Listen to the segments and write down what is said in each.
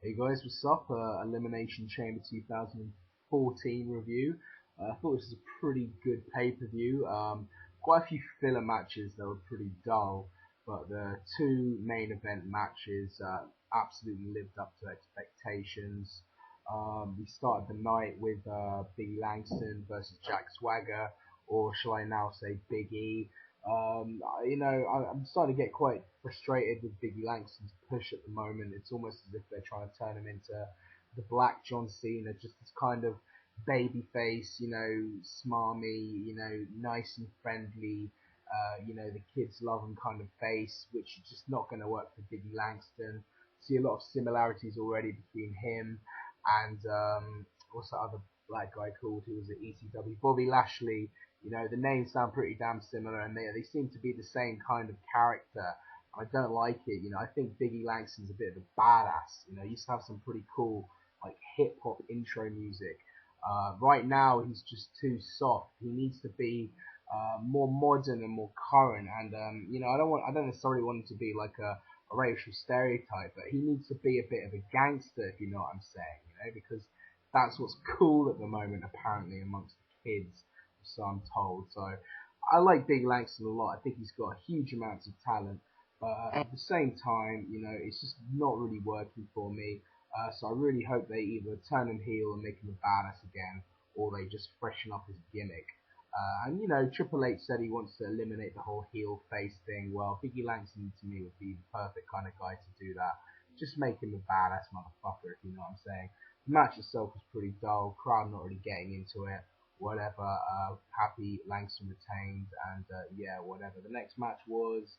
Hey guys, what's up? Elimination Chamber 2014 review. I thought this was a pretty good pay-per-view. Quite a few filler matches that were pretty dull, but the two main event matches absolutely lived up to expectations. We started the night with Biggie Langston versus Jack Swagger, or shall I now say Big E. I'm starting to get quite frustrated with Biggie Langston's push at the moment. It's almost as if they're trying to turn him into the Black John Cena, just this kind of baby face, smarmy, nice and friendly, the kids love him kind of face, which is just not going to work for Biggie Langston. See a lot of similarities already between him and what's that other black guy called who was at ECW, Bobby Lashley. The names sound pretty damn similar, and they seem to be the same kind of character. I don't like it. I think Biggie Langston's a bit of a badass. He used to have some pretty cool like hip hop intro music. Right now he's just too soft. He needs to be more modern and more current. And I don't necessarily want him to be like a racial stereotype, but he needs to be a bit of a gangster, if you know what I'm saying. Because that's what's cool at the moment, apparently, amongst the kids. So I'm told. So I like Big Langston a lot. I think he's got a huge amount of talent, but at the same time, it's just not really working for me. So I really hope they either turn him heel and make him a badass again, or they just freshen up his gimmick. Triple H said he wants to eliminate the whole heel face thing. Well, Biggie Langston to me would be the perfect kind of guy to do that. Just make him a badass motherfucker, if you know what I'm saying. The match itself was pretty dull. Crowd not really getting into it. Whatever, happy Langston retained, and yeah, whatever. The next match was,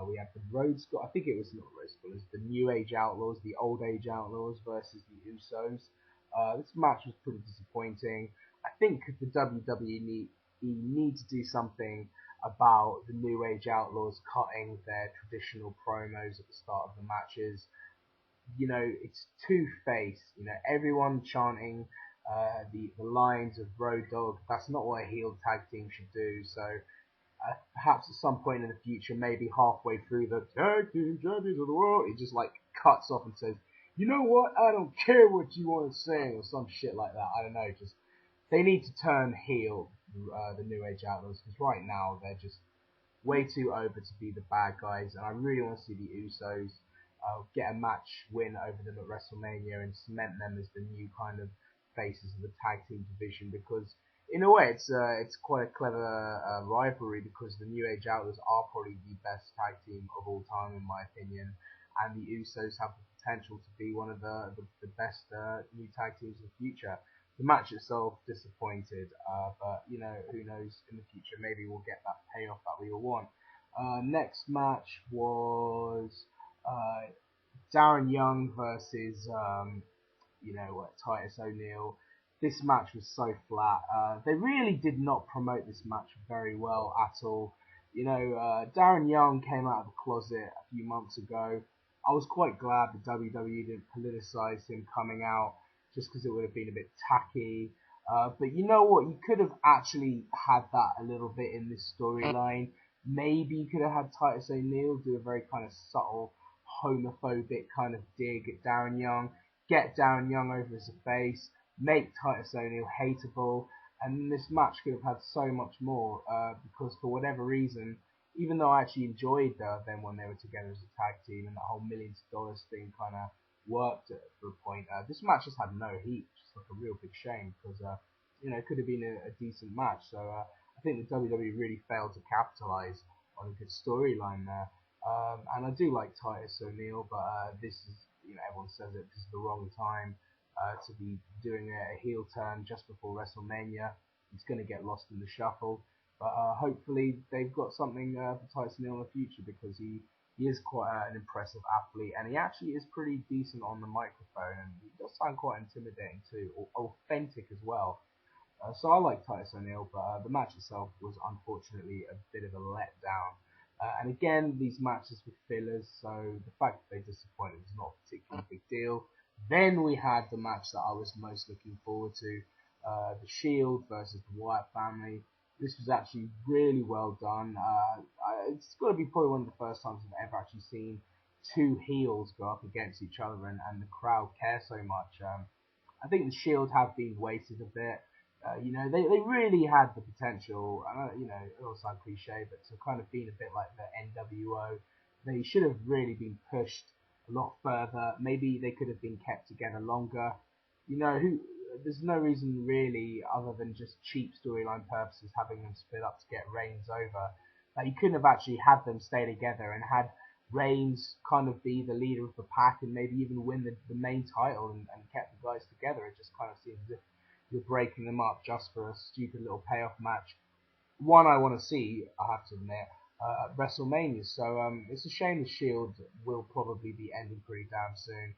we had the Road Squad, I think it was not Road Squad, it was the New Age Outlaws, the Old Age Outlaws versus the Usos. This match was pretty disappointing. I think the WWE need to do something about the New Age Outlaws cutting their traditional promos at the start of the matches. It's two-faced, everyone chanting the lines of Road Dogg. That's not what a heel tag team should do. So perhaps at some point in the future, maybe halfway through the tag team champions of the world, it just like cuts off and says, you know what, I don't care what you want to say, or some shit like that. I don't know, just they need to turn heel, the New Age Outlaws, because right now they're just way too over to be the bad guys, and I really want to see the Usos get a match win over them at WrestleMania and cement them as the new kind of faces of the tag team division, because in a way it's quite a clever rivalry, because the New Age Outlaws are probably the best tag team of all time in my opinion, and the Usos have the potential to be one of the best new tag teams in the future. The match itself disappointed, but who knows, in the future maybe we'll get that payoff that we all want. Next match was Darren Young versus Titus O'Neil. This match was so flat. They really did not promote this match very well at all. Darren Young came out of the closet a few months ago. I was quite glad the WWE didn't politicize him coming out, just because it would have been a bit tacky. But you know what? You could have actually had that a little bit in this storyline. Maybe you could have had Titus O'Neil do a very kind of subtle homophobic kind of dig at Darren Young, get Darren Young over as a face, make Titus O'Neil hateable, and this match could have had so much more, because for whatever reason, even though I actually enjoyed them when they were together as a tag team, and that whole millions of dollars thing kind of worked for a point, this match just had no heat, just like a real big shame, because it could have been a decent match. So I think the WWE really failed to capitalize on a good storyline there. And I do like Titus O'Neil, but this is, everyone says it, this is the wrong time to be doing a heel turn just before WrestleMania. He's going to get lost in the shuffle. But hopefully they've got something for Titus O'Neil in the future, because he is quite an impressive athlete, and he actually is pretty decent on the microphone, and he does sound quite intimidating too, or authentic as well. So I like Titus O'Neil, but the match itself was unfortunately a bit of a letdown. And again, these matches were fillers, so the fact that they disappointed was not a particularly big deal. Then we had the match that I was most looking forward to, the Shield versus the Wyatt family. This was actually really well done. It's got to be probably one of the first times I've ever actually seen two heels go up against each other and the crowd care so much. I think the Shield have been wasted a bit. You know, they really had the potential, you know, it all sounds cliche, but to kind of be a bit like the NWO. They should have really been pushed a lot further. Maybe they could have been kept together longer. You know, there's no reason really other than just cheap storyline purposes having them split up to get Reigns over. Like, you couldn't have actually had them stay together and had Reigns kind of be the leader of the pack and maybe even win the main title and kept the guys together. It just kind of seems as if you're breaking them up just for a stupid little payoff match. One I want to see, I have to admit, at WrestleMania. So it's a shame the Shield will probably be ending pretty damn soon.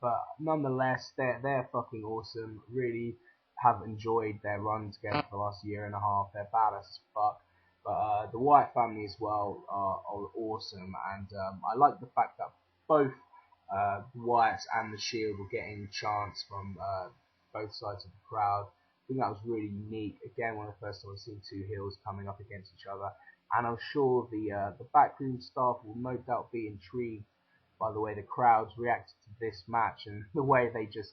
But nonetheless, they're fucking awesome. Really have enjoyed their run together for the last year and a half. They're badass as fuck. But the Wyatt family as well are awesome, and I like the fact that both the Wyatts and the Shield were getting chants from both sides of the crowd. I think that was really unique. Again, one of the first times I've seen two heels coming up against each other, and I'm sure the backroom staff will no doubt be intrigued by the way the crowds reacted to this match and the way they just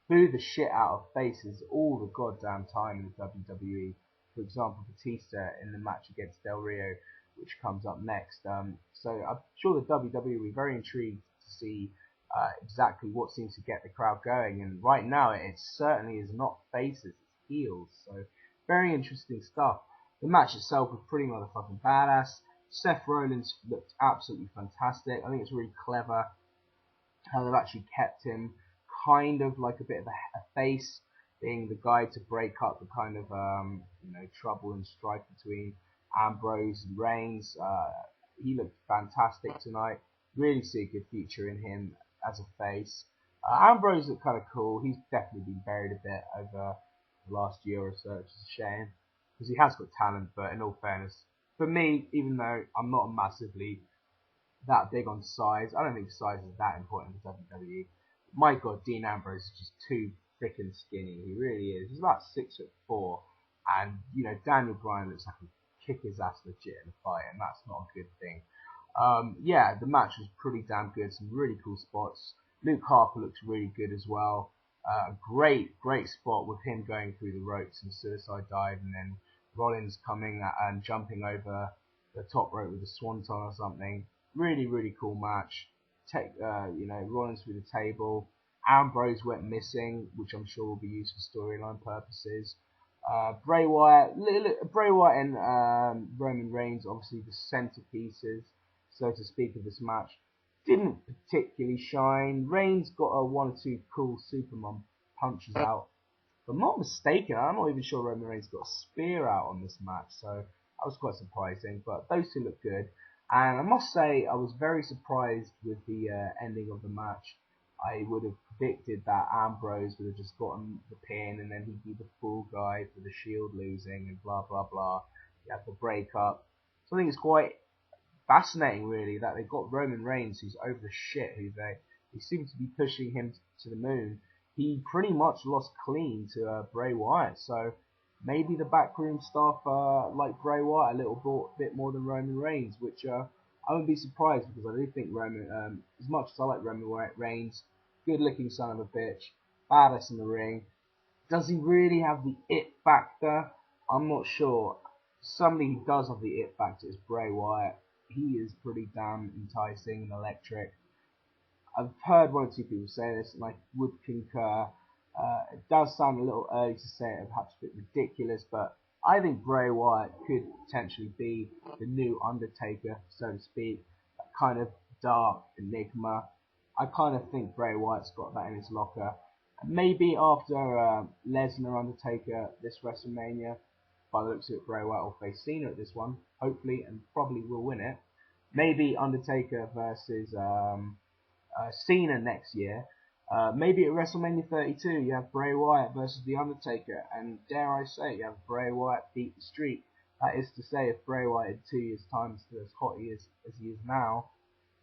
boo the shit out of faces all the goddamn time in the WWE. For example, Batista in the match against Del Rio, which comes up next. So I'm sure the WWE will be very intrigued to see exactly what seems to get the crowd going. And right now, it certainly is not faces, it's heels. So very interesting stuff. The match itself was pretty motherfucking badass. Seth Rollins looked absolutely fantastic. I think it's really clever how they've actually kept him kind of like a bit of a face, being the guy to break up the kind of trouble and strife between Ambrose and Reigns. He looked fantastic tonight. Really see a good future in him as a face. Ambrose looked kind of cool. He's definitely been buried a bit over the last year or so, which is a shame because he has got talent. But in all fairness, for me, even though I'm not massively that big on size, I don't think size is that important in WWE. My God, Dean Ambrose is just too freaking skinny. He really is. He's about 6'4", and you know Daniel Bryan looks like he kick his ass legit in a fight, and that's not a good thing. Yeah, the match was pretty damn good. Some really cool spots. Luke Harper looks really good as well. Great spot with him going through the ropes and suicide dive, and then Rollins coming and jumping over the top rope with a swanton or something. Really cool match. Rollins through the table. Ambrose went missing, which I'm sure will be used for storyline purposes. Bray Wyatt and Roman Reigns, obviously the centerpieces, so to speak, of this match, didn't particularly shine. Reigns got a one or two cool Superman punches out. If I'm not mistaken, I'm not even sure Roman Reigns got a spear out on this match, so that was quite surprising. But those two look good. And I must say, I was very surprised with the ending of the match. I would have predicted that Ambrose would have just gotten the pin and then he'd be the fall guy for the Shield losing and blah blah blah. You have the breakup. So I think it's quite fascinating, really, that they've got Roman Reigns, who's over the shit, they seem to be pushing him to the moon. He pretty much lost clean to Bray Wyatt, so maybe the backroom staff like Bray Wyatt a little bit more than Roman Reigns, which I wouldn't be surprised because I do think Roman, as much as I like Roman Reigns, good-looking son of a bitch, badass in the ring, does he really have the it factor? I'm not sure. Somebody who does have the it factor is Bray Wyatt. He is pretty damn enticing and electric. I've heard one or two people say this, and I would concur. It does sound a little early to say it, perhaps a bit ridiculous, but I think Bray Wyatt could potentially be the new Undertaker, so to speak. That kind of dark enigma. I kind of think Bray Wyatt's got that in his locker. Maybe after Lesnar Undertaker this WrestleMania, by the looks of it, Bray Wyatt will face Cena at this one, hopefully, and probably will win it. Maybe Undertaker versus Cena next year. Maybe at WrestleMania 32 you have Bray Wyatt versus The Undertaker, and dare I say, you have Bray Wyatt beat the streak. That is to say, if Bray Wyatt in 2 years' time is still as hot as he is now,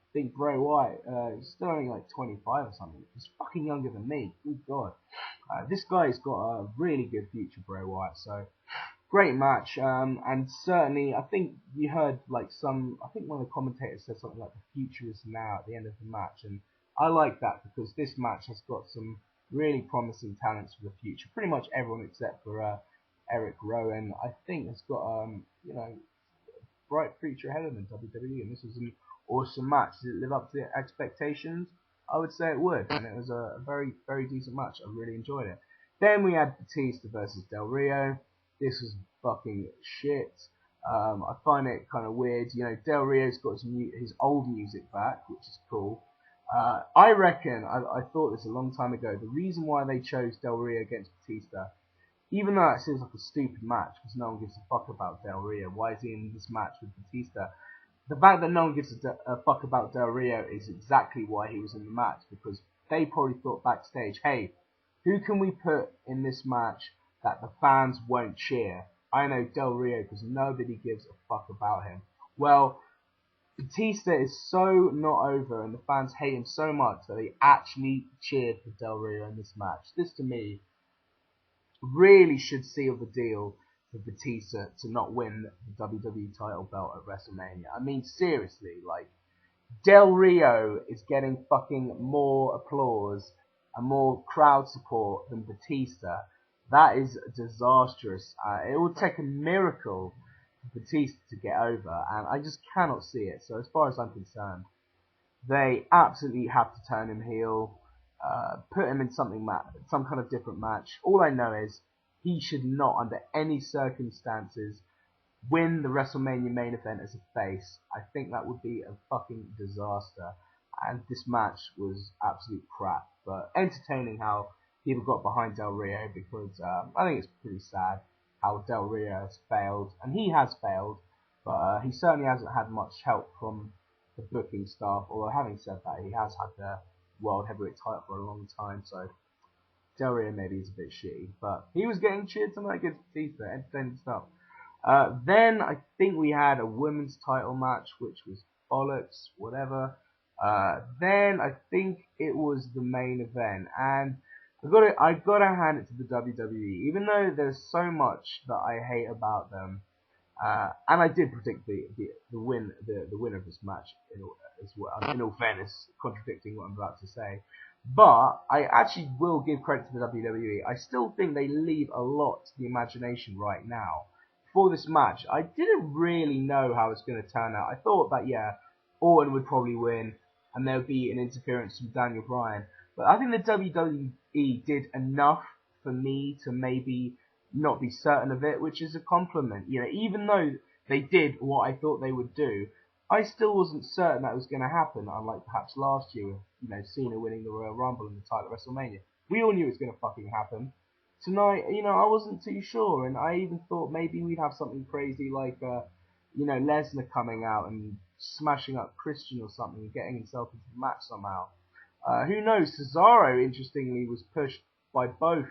I think Bray Wyatt is still only like 25 or something. He's fucking younger than me. Good God. This guy's got a really good future, Bray Wyatt, so Great match, and certainly I think you heard like I think one of the commentators said something like the future is now at the end of the match, and I like that because this match has got some really promising talents for the future. Pretty much everyone except for Eric Rowan, I think, has got you know, bright future ahead of them in WWE, and this was an awesome match. Did it live up to the expectations? I would say it would, and it was a very, very decent match. I really enjoyed it. Then we had Batista versus Del Rio. This was fucking shit. I find it kind of weird. You know, Del Rio's got his old music back, which is cool. I reckon, I thought this a long time ago, the reason why they chose Del Rio against Batista, even though it seems like a stupid match because no one gives a fuck about Del Rio, why is he in this match with Batista? The fact that no one gives a fuck about Del Rio is exactly why he was in the match, because they probably thought backstage, hey, who can we put in this match that the fans won't cheer? I know Del Rio because nobody gives a fuck about him. Well, Batista is so not over and the fans hate him so much that they actually cheered for Del Rio in this match. This to me really should seal the deal for Batista to not win the WWE title belt at WrestleMania. I mean, seriously, like, Del Rio is getting fucking more applause and more crowd support than Batista. That is disastrous. It would take a miracle for Batista to get over, and I just cannot see it. So as far as I'm concerned, they absolutely have to turn him heel, put him in some kind of different match. All I know is he should not, under any circumstances, win the WrestleMania main event as a face. I think that would be a fucking disaster. And this match was absolute crap, but entertaining how people got behind Del Rio, because I think it's pretty sad how Del Rio has failed, and he has failed, but he certainly hasn't had much help from the booking staff. Although having said that, he has had the World Heavyweight title for a long time, so Del Rio maybe is a bit shitty, but he was getting cheered tonight against Batista, entertaining stuff. Then I think we had a women's title match, which was bollocks, whatever. Then I think it was the main event, and I gotta hand it to the WWE, even though there's so much that I hate about them. And I did predict the winner of this match as well. In all fairness, contradicting what I'm about to say, but I actually will give credit to the WWE. I still think they leave a lot to the imagination right now. For this match, I didn't really know how it's going to turn out. I thought that, yeah, Orton would probably win, and there would be an interference from Daniel Bryan. But I think the WWE did enough for me to maybe not be certain of it, which is a compliment. You know, even though they did what I thought they would do, I still wasn't certain that was going to happen, unlike perhaps last year, you know, Cena winning the Royal Rumble and the title at WrestleMania. We all knew it was going to fucking happen. Tonight, you know, I wasn't too sure, and I even thought maybe we'd have something crazy like, you know, Lesnar coming out and smashing up Christian or something and getting himself into the match somehow. Who knows? Cesaro, interestingly, was pushed by both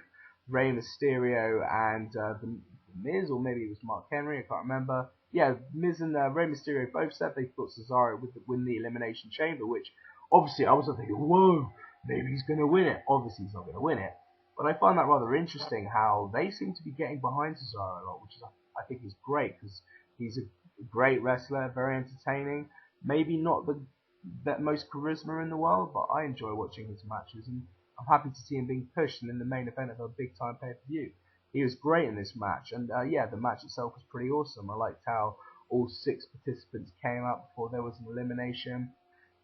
Rey Mysterio and the Miz, or maybe it was Mark Henry, I can't remember. Yeah, Miz and Rey Mysterio both said they thought Cesaro would win the Elimination Chamber, which obviously I was thinking, whoa, maybe he's going to win it. Obviously he's not going to win it. But I find that rather interesting how they seem to be getting behind Cesaro a lot, which is, I think is great, because he's a great wrestler, very entertaining. Maybe not the most charisma in the world, but I enjoy watching his matches, and I'm happy to see him being pushed and in the main event of a big time pay-per-view. He was great in this match, and yeah, the match itself was pretty awesome. I liked how all 6 participants came out before there was an elimination.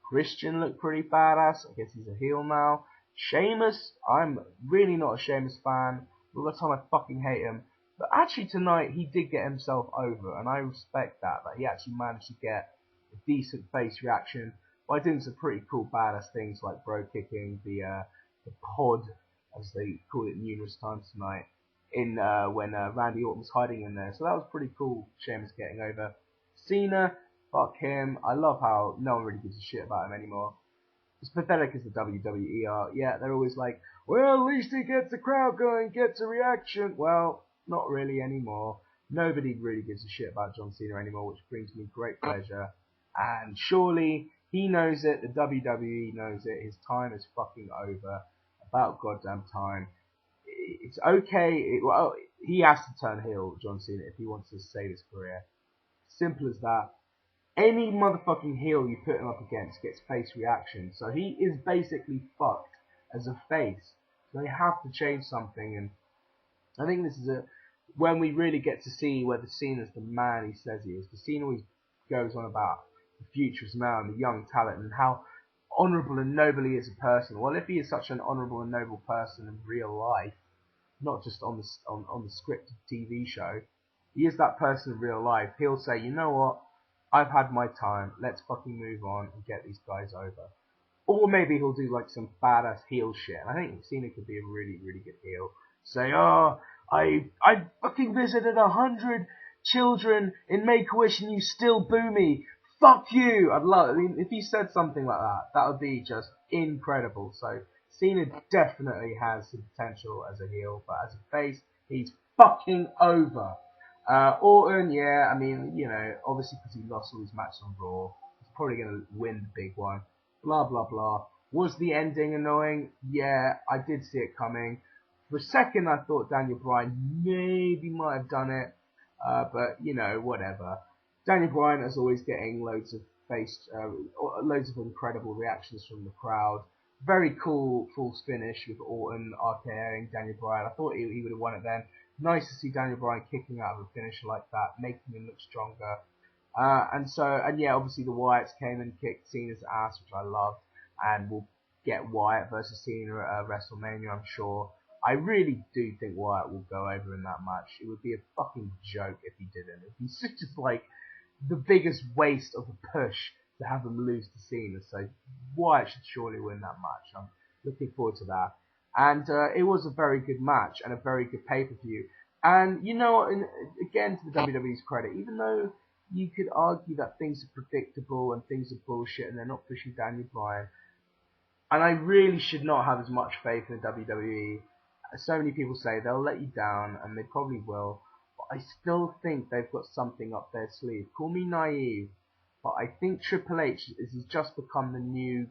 Christian looked pretty badass. I guess he's a heel now. Sheamus, I'm really not a Sheamus fan. All the time I fucking hate him. But actually tonight he did get himself over, and I respect that he actually managed to get a decent face reaction by doing some pretty cool badass things like bro kicking the pod, as they call it numerous times tonight, in when Randy Orton was hiding in there. So that was pretty cool, Sheamus getting over. Cena, fuck him. I love how no one really gives a shit about him anymore. As pathetic as the WWE are, yeah, they're always like, well, at least he gets the crowd going, gets a reaction. Well, not really anymore. Nobody really gives a shit about John Cena anymore, which brings me great pleasure. And surely he knows it, the WWE knows it, his time is fucking over. About goddamn time. It's okay, well, he has to turn heel, John Cena, if he wants to save his career. Simple as that. Any motherfucking heel you put him up against gets face reaction, so he is basically fucked as a face. So they have to change something, and I think this is when we really get to see whether Cena's the man he says he is. Because Cena always goes on about the future is now and the young talent and how honourable and noble he is a person. Well, if he is such an honourable and noble person in real life, not just on the scripted TV show, he is that person in real life. He'll say, you know what, I've had my time, let's fucking move on and get these guys over. Or maybe he'll do like some badass heel shit. I think Cena could be a really, really good heel. Say, oh, I fucking visited 100 children in Make-A-Wish and you still boo me. Fuck you! I'd love it. I mean, if he said something like that, that would be just incredible. So Cena definitely has some potential as a heel, but as a face, he's fucking over. Orton, yeah, I mean, you know, obviously because he lost all his matches on Raw, he's probably going to win the big one. Blah, blah, blah. Was the ending annoying? Yeah, I did see it coming. For a second, I thought Daniel Bryan maybe might have done it, but, you know, whatever. Daniel Bryan is always getting loads of incredible reactions from the crowd. Very cool false finish with Orton RKOing Daniel Bryan. I thought he would have won it then. Nice to see Daniel Bryan kicking out of a finisher like that, making him look stronger. And yeah, obviously the Wyatts came and kicked Cena's ass, which I loved, and we'll get Wyatt versus Cena at WrestleMania, I'm sure. I really do think Wyatt will go over in that match. It would be a fucking joke if he didn't. He's just like the biggest waste of a push to have him lose to Cena. So Wyatt should surely win that match. I'm looking forward to that. And it was a very good match and a very good pay-per-view. And, you know, again, to the WWE's credit, even though you could argue that things are predictable and things are bullshit and they're not pushing Daniel Bryan, and I really should not have as much faith in the WWE. So many people say they'll let you down, and they probably will, but I still think they've got something up their sleeve. Call me naive, but I think Triple H has just become the new,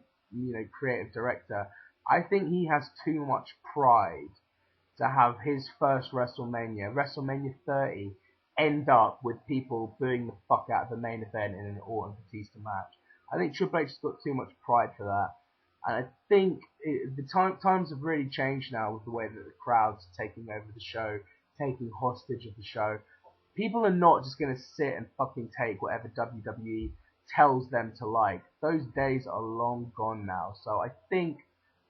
creative director. I think he has too much pride to have his first WrestleMania 30, end up with people booing the fuck out of the main event in an Orton Batista match. I think Triple H has got too much pride for that. And I think the times have really changed now with the way that the crowd's taking over the show, taking hostage of the show. People are not just going to sit and fucking take whatever WWE tells them to like. Those days are long gone now. So I think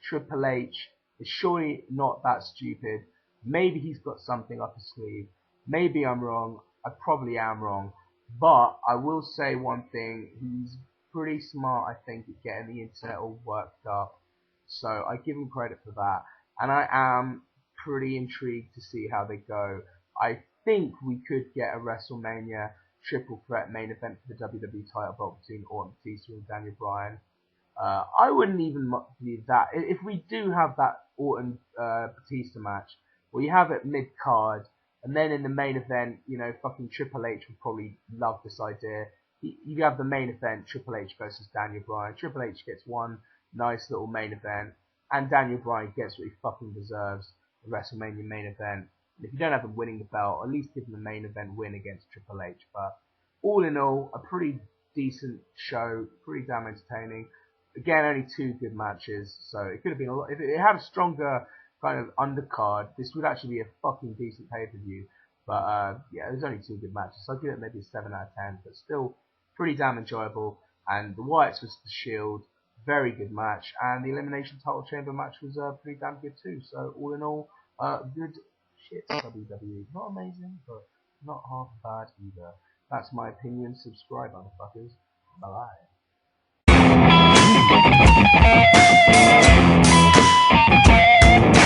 Triple H is surely not that stupid. Maybe he's got something up his sleeve. Maybe I'm wrong. I probably am wrong. But I will say one thing. He's pretty smart, I think, at getting the internet all worked up. So I give him credit for that. And I am pretty intrigued to see how they go. I think we could get a WrestleMania triple threat main event for the WWE title belt between Orton, Batista and Daniel Bryan. I wouldn't even believe that. If we do have that Orton Batista match, well, you have it mid card, and then in the main event, fucking Triple H would probably love this idea. You have the main event, Triple H versus Daniel Bryan. Triple H gets one nice little main event, and Daniel Bryan gets what he fucking deserves, the WrestleMania main event. And if you don't have him winning the belt, at least give him the main event win against Triple H. But all in all, a pretty decent show, pretty damn entertaining. Again, only 2 good matches, so it could have been a lot. If it had a stronger kind of undercard, this would actually be a fucking decent pay-per-view. But yeah, there's only 2 good matches, so I'd give it maybe a 7 out of 10, but still pretty damn enjoyable. And the Wyatts was the Shield, very good match, and the Elimination Title Chamber match was pretty damn good too. So all in all, good shit WWE. Not amazing, but not half bad either. That's my opinion. Subscribe, motherfuckers. Bye bye.